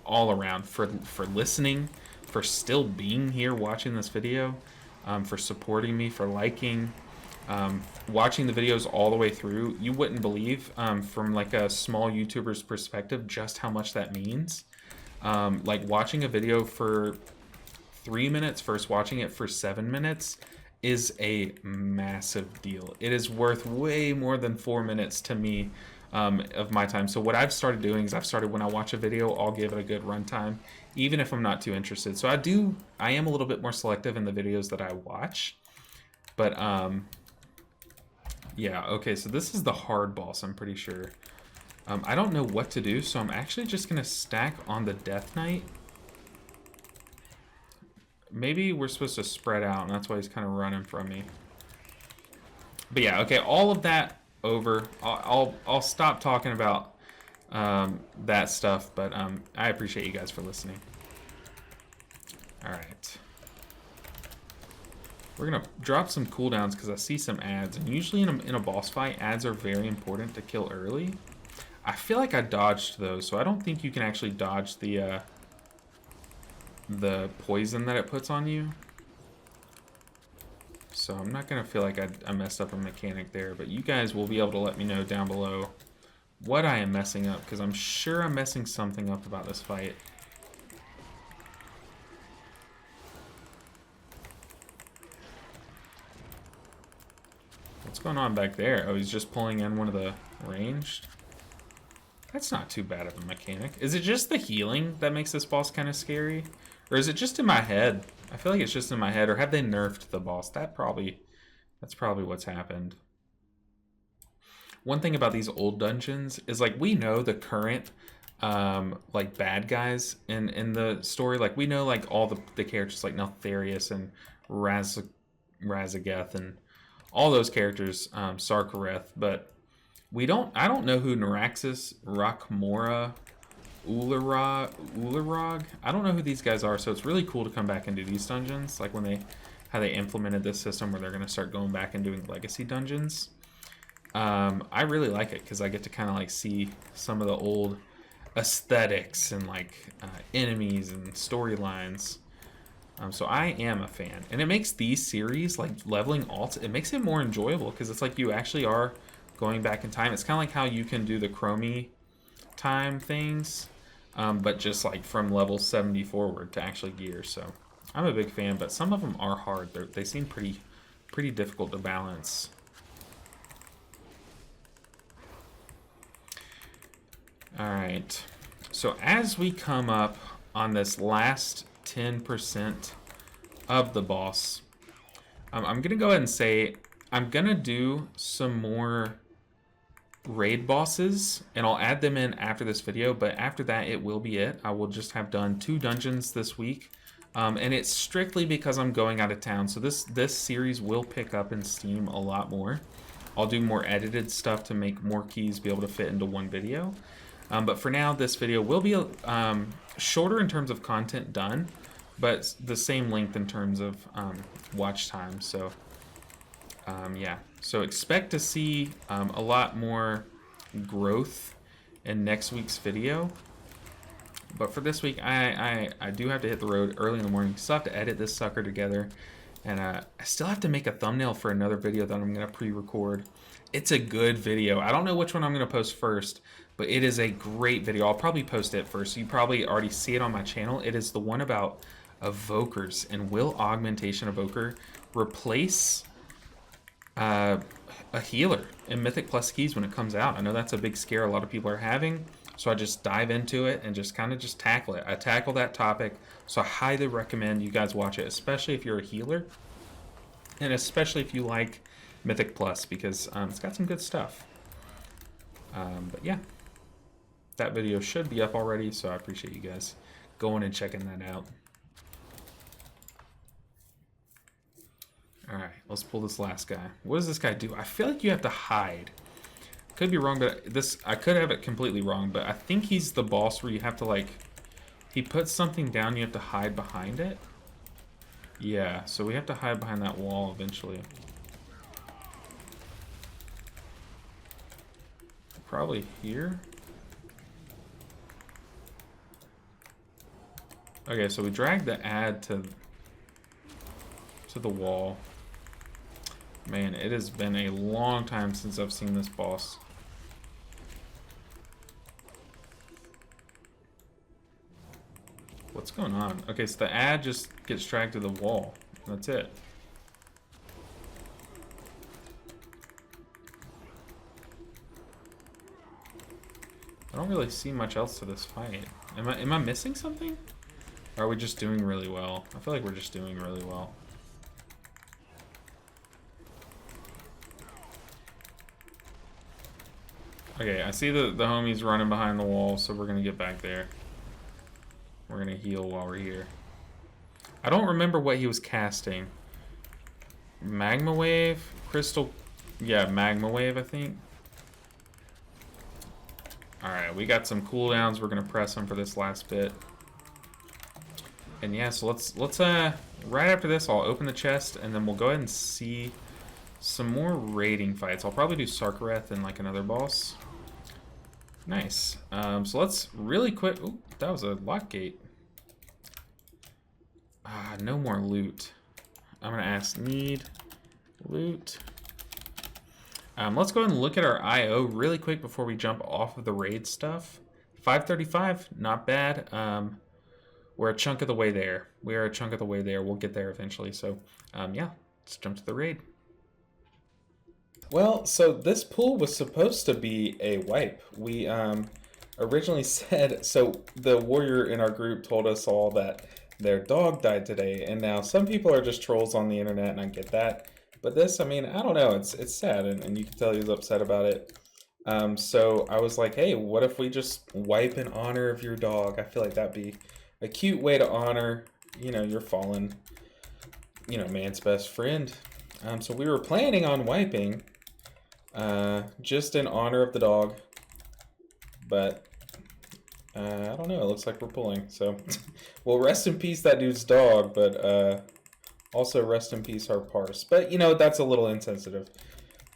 all around for listening, for still being here watching this video, for supporting me, for liking, watching the videos all the way through. You wouldn't believe, from like a small YouTuber's perspective, just how much that means. Like watching a video for 3 minutes versus watching it for 7 minutes is a massive deal. It is worth way more than 4 minutes to me. Of my time. So what I've started doing is when I watch a video, I'll give it a good runtime, even if I'm not too interested. So I am a little bit more selective in the videos that I watch. But yeah, okay, so this is the hard boss, I'm pretty sure. I don't know what to do, so I'm actually just gonna stack on the Death Knight. Maybe we're supposed to spread out, and that's why he's kind of running from me. But yeah, okay, all of that over. I'll stop talking about that stuff, but I appreciate you guys for listening. All right. We're gonna drop some cooldowns because I see some adds, and usually in a boss fight, adds are very important to kill early. I feel like I dodged those, so I don't think you can actually dodge the poison that it puts on you. So I'm not gonna feel like I messed up a mechanic there, but you guys will be able to let me know down below what I am messing up, because I'm sure I'm messing something up about this fight. What's going on back there? Oh, he's just pulling in one of the ranged. That's not too bad of a mechanic. Is it just the healing that makes this boss kind of scary? Or is it just in my head? I feel like it's just in my head. Or have they nerfed the boss? That's probably what's happened. One thing about these old dungeons is, like, we know the current like bad guys in the story. Like, we know like all the characters like Neltharion and Razageth and all those characters, Sarkareth, but I don't know who Naraxis, Rockmora, Ularog. I don't know who these guys are, so it's really cool to come back and do these dungeons, like how they implemented this system where they're going to start going back and doing legacy dungeons. I really like it because I get to kind of like see some of the old aesthetics and like enemies and storylines. So I am a fan, and it makes these series, like leveling alts, it makes it more enjoyable because it's like you actually are going back in time. It's kind of like how you can do the Chromie time things, but just like from level 70 forward to actually gear. So I'm a big fan, but some of them are hard. They seem pretty difficult to balance. All right, so as we come up on this last 10% of the boss, I'm gonna go ahead and say I'm gonna do some more raid bosses, and I'll add them in after this video, but after that it will be it. I will just have done 2 dungeons this week, and it's strictly because I'm going out of town, so this series will pick up in Steam a lot more. I'll do more edited stuff to make more keys be able to fit into one video. But for now, this video will be shorter in terms of content done, but the same length in terms of watch time. So yeah, so expect to see a lot more growth in next week's video. But for this week, I do have to hit the road early in the morning. Still have to edit this sucker together, and I still have to make a thumbnail for another video that I'm going to pre-record. It's a good video. I don't know which one I'm going to post first, but it is a great video. I'll probably post it first. You probably already see it on my channel. It is the one about evokers, and will augmentation evoker replace a healer in Mythic Plus keys when it comes out? I know that's a big scare a lot of people are having, so I just dive into it and just kind of tackle it. I tackle that topic, so I highly recommend you guys watch it, especially if you're a healer, and especially if you like Mythic Plus, because it's got some good stuff. But yeah, that video should be up already, so I appreciate you guys going and checking that out. Alright, let's pull this last guy. What does this guy do? I feel like you have to hide. Could be wrong, but I could have it completely wrong, but I think he's the boss where you have to, like, he puts something down, you have to hide behind it. Yeah, so we have to hide behind that wall eventually. Probably here. Okay, so we dragged the ad to the wall. Man, it has been a long time since I've seen this boss. What's going on? Okay, so the ad just gets dragged to the wall. That's it. I don't really see much else to this fight. Am I missing something? Or are we just doing really well? I feel like we're just doing really well. Okay, I see the homies running behind the wall, so we're gonna get back there. We're gonna heal while we're here. I don't remember what he was casting. Magma Wave? Crystal... Yeah, Magma Wave, I think. Alright, we got some cooldowns. We're gonna press them for this last bit. And yeah, so let's right after this, I'll open the chest, and then we'll go ahead and see some more raiding fights. I'll probably do Sarkareth and like another boss. Nice. So let's really quick. Ooh, that was a lock gate. No more loot. I'm gonna ask need loot. Let's go ahead and look at our IO really quick before we jump off of the raid stuff. 535, not bad. We're a chunk of the way there. We are a chunk of the way there. We'll get there eventually. So, yeah, let's jump to the raid. Well, so this pool was supposed to be a wipe. We originally said, so the warrior in our group told us all that their dog died today, and now some people are just trolls on the internet, and I get that. But this, I mean, I don't know, it's sad, and you can tell he was upset about it. So I was like, hey, what if we just wipe in honor of your dog? I feel like that'd be a cute way to honor, you know, your fallen, you know, man's best friend. So we were planning on wiping, just in honor of the dog, but I don't know, it looks like we're pulling, so well, rest in peace that dude's dog, but also rest in peace our parse. But you know, that's a little insensitive.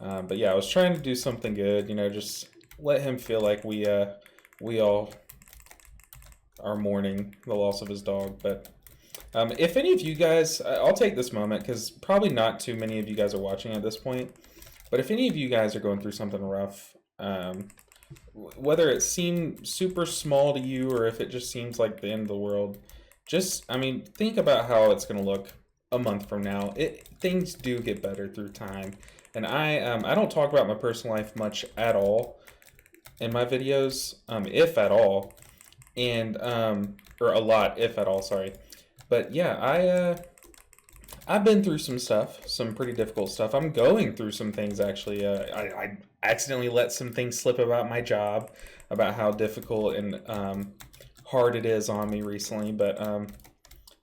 But yeah, I was trying to do something good, you know, just let him feel like we all are mourning the loss of his dog. But if any of you guys, I'll take this moment because probably not too many of you guys are watching at this point, but if any of you guys are going through something rough, whether it seemed super small to you or if it just seems like the end of the world, just, I mean, think about how it's going to look a month from now. Things do get better through time. And I don't talk about my personal life much at all in my videos, if at all, and or a lot, if at all, sorry. But yeah, I've been through some stuff, some pretty difficult stuff. I'm going through some things actually. I accidentally let some things slip about my job, about how difficult and hard it is on me recently. But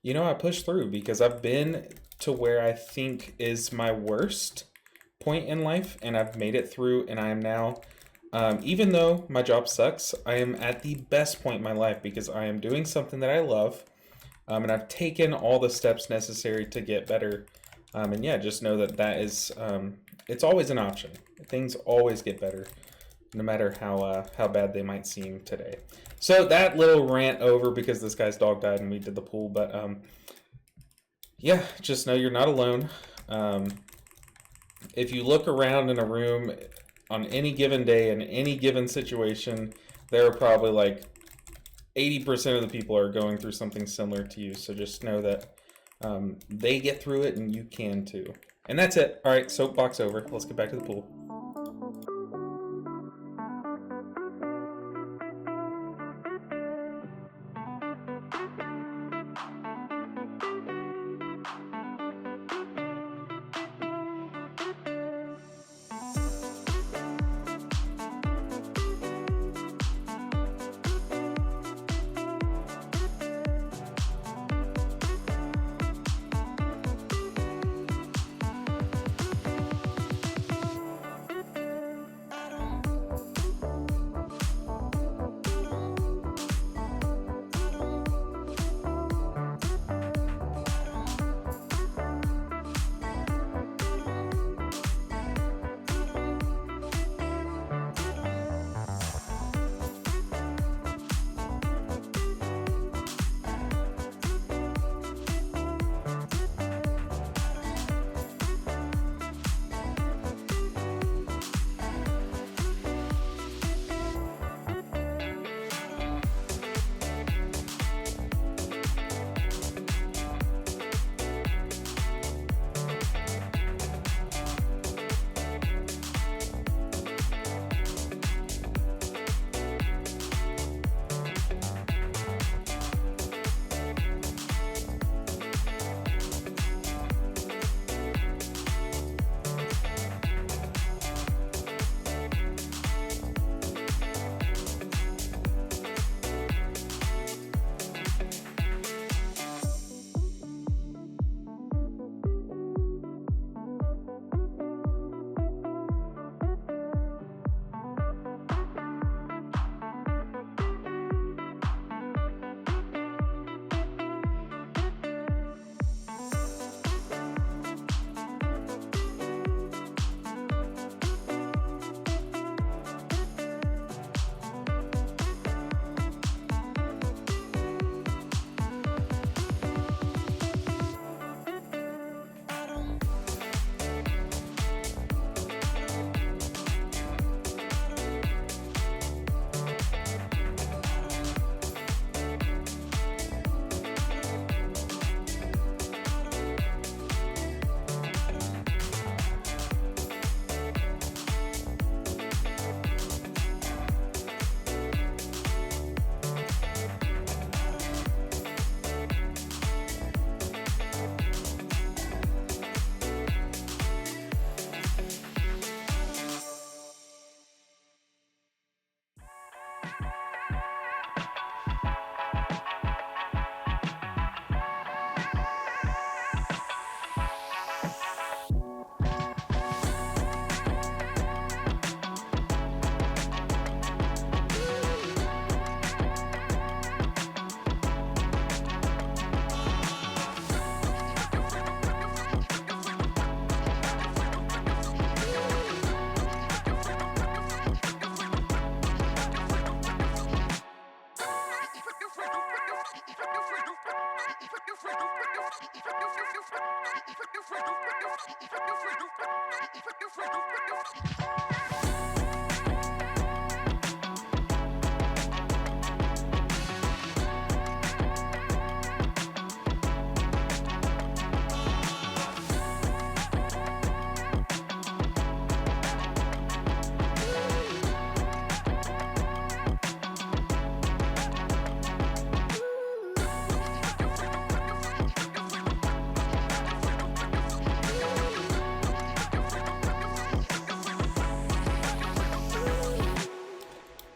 you know, I pushed through because I've been to where I think is my worst point in life, and I've made it through, and I am now, even though my job sucks, I am at the best point in my life because I am doing something that I love, and I've taken all the steps necessary to get better. And yeah, just know that that is, it's always an option. Things always get better, no matter how bad they might seem today. So that little rant over because this guy's dog died and we did the pool, but yeah, just know you're not alone. If you look around in a room on any given day in any given situation, there are probably like 80% of the people are going through something similar to you. So just know that they get through it and you can too. And that's it. All right, soapbox over. Let's get back to the pool.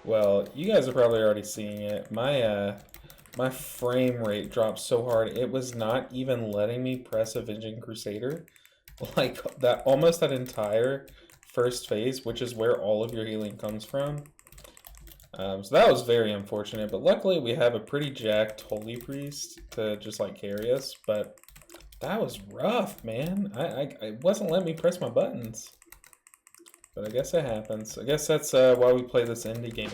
Well, you guys are probably already seeing it. My frame rate dropped so hard it was not even letting me press Avenging Crusader. Like that, almost that entire first phase, which is where all of your healing comes from. So that was very unfortunate, but luckily we have a pretty jacked Holy Priest to just like carry us. But that was rough, man. I wasn't letting me press my buttons. But I guess it happens. I guess that's why we play this indie game.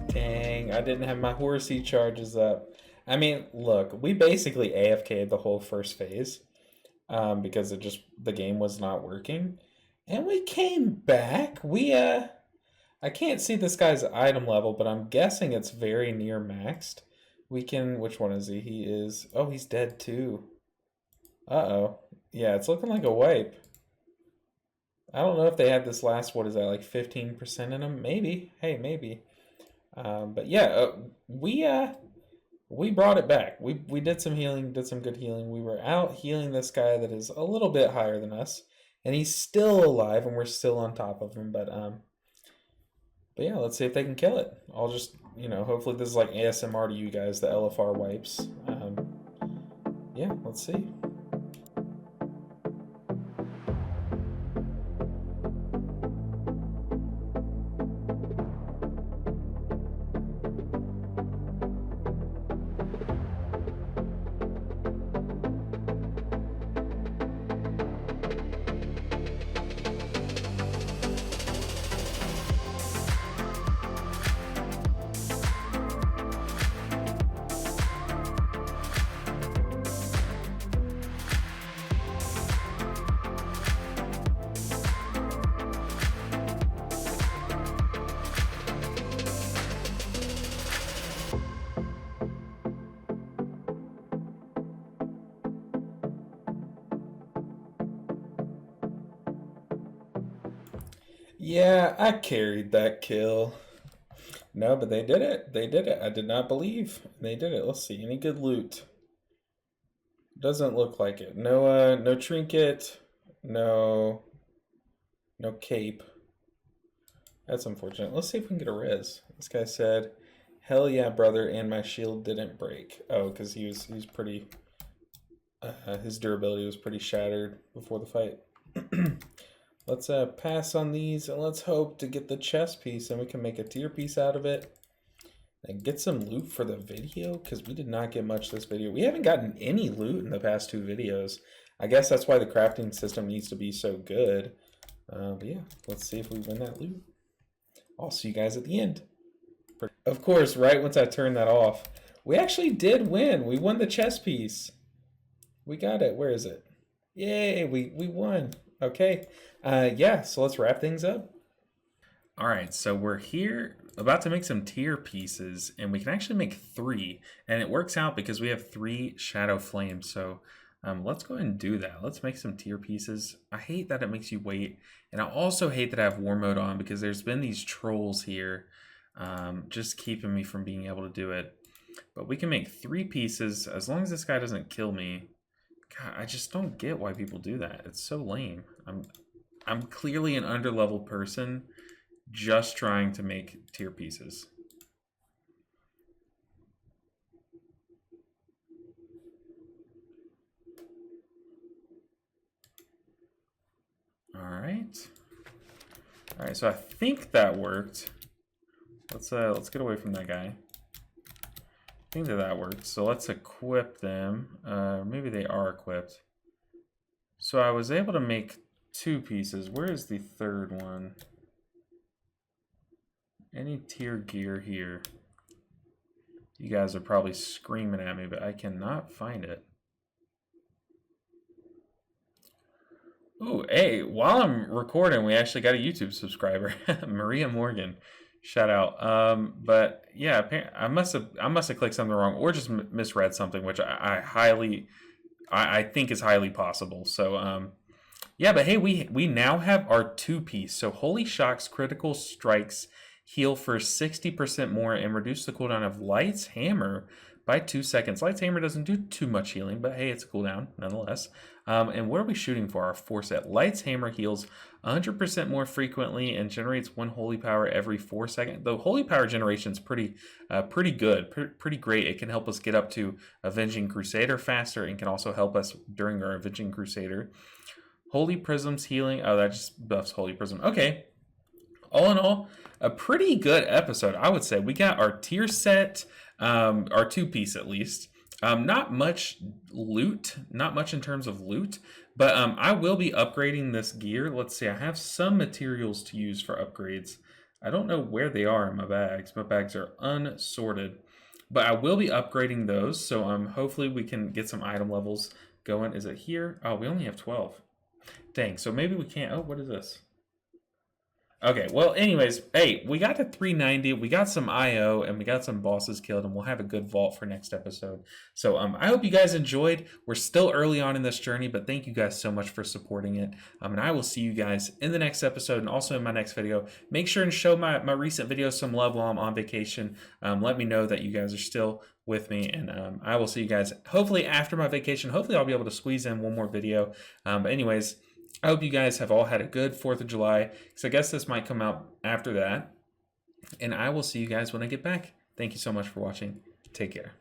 Dang, I didn't have my horsey charges up. I mean, look, we basically AFK'd the whole first phase because the game was not working. And we came back. I can't see this guy's item level, but I'm guessing it's very near maxed. Which one is he? He is, oh, he's dead too. Uh-oh. Yeah, it's looking like a wipe. I don't know if they had this last, what is that, like 15% in them? Maybe. Hey, maybe. But yeah, we brought it back. We did some healing, did some good healing. We were out healing this guy that is a little bit higher than us, and he's still alive, and we're still on top of him. But yeah, let's see if they can kill it. I'll just, hopefully this is like ASMR to you guys, the LFR wipes. Yeah, let's see. Yeah, I carried that kill. No, but they did it. They did it. I did not believe. They did it. Let's see. Any good loot? Doesn't look like it. No, no trinket. No, no cape. That's unfortunate. Let's see if we can get a res. This guy said, "Hell yeah, brother!" And my shield didn't break. Oh, because he was pretty. His durability was pretty shattered before the fight. Let's pass on these and let's hope to get the chest piece and we can make a tier piece out of it. And get some loot for the video because we did not get much this video. We haven't gotten any loot in the past 2 videos. I guess that's why the crafting system needs to be so good. But yeah, let's see if we win that loot. I'll see you guys at the end. Of course, right once I turned that off, we actually did win. We won the chest piece. We got it. Where is it? Yay, we won. Okay. Yeah, so let's wrap things up. All right, so we're here about to make some tier pieces, and we can actually make 3, and it works out because we have 3 shadow flames. So let's go ahead and do that. Let's make some tier pieces. I hate that it makes you wait, and I also hate that I have war mode on because there's been these trolls here just keeping me from being able to do it. But we can make 3 pieces as long as this guy doesn't kill me. God, I just don't get why people do that. It's so lame. I'm clearly an underleveled person just trying to make tier pieces. All right, so I think that worked. Let's get away from that guy. I think that worked. So let's equip them. Maybe they are equipped. So I was able to make 2 pieces. Where is the third one? Any tier gear here? You guys are probably screaming at me, but I cannot find it. Ooh, hey, while I'm recording, we actually got a YouTube subscriber, Maria Morgan. Shout out. But yeah, I must have clicked something wrong or just misread something, which I think is highly possible. So yeah, but hey, we now have our 2-piece. So Holy Shock's critical strikes heal for 60% more and reduce the cooldown of Light's Hammer by 2 seconds. Light's Hammer doesn't do too much healing, but hey, it's a cooldown nonetheless. And what are we shooting for? Our 4 set. Light's Hammer heals 100% more frequently and generates 1 holy power every 4 seconds. The holy power generation is pretty good, pretty great. It can help us get up to Avenging Crusader faster and can also help us during our Avenging Crusader. Holy Prism's healing. Oh, that just buffs Holy Prism. Okay. All in all, a pretty good episode, I would say. We got our tier set, our 2-piece at least. Not much loot, not much in terms of loot, but I will be upgrading this gear. Let's see, I have some materials to use for upgrades. I don't know where they are in my bags. My bags are unsorted, but I will be upgrading those. So hopefully we can get some item levels going. Is it here? Oh, we only have 12. Dang, so maybe we can't. Oh, what is this? Okay, well, anyways, hey, we got to 390, we got some IO, and we got some bosses killed, and we'll have a good vault for next episode. So I hope you guys enjoyed. We're still early on in this journey, but thank you guys so much for supporting it. And I will see you guys in the next episode and also in my next video. Make sure and show my recent videos some love while I'm on vacation. Let me know that you guys are still with me, and I will see you guys hopefully after my vacation. Hopefully I'll be able to squeeze in one more video. But anyways, I hope you guys have all had a good 4th of July, because I guess this might come out after that. And I will see you guys when I get back. Thank you so much for watching. Take care.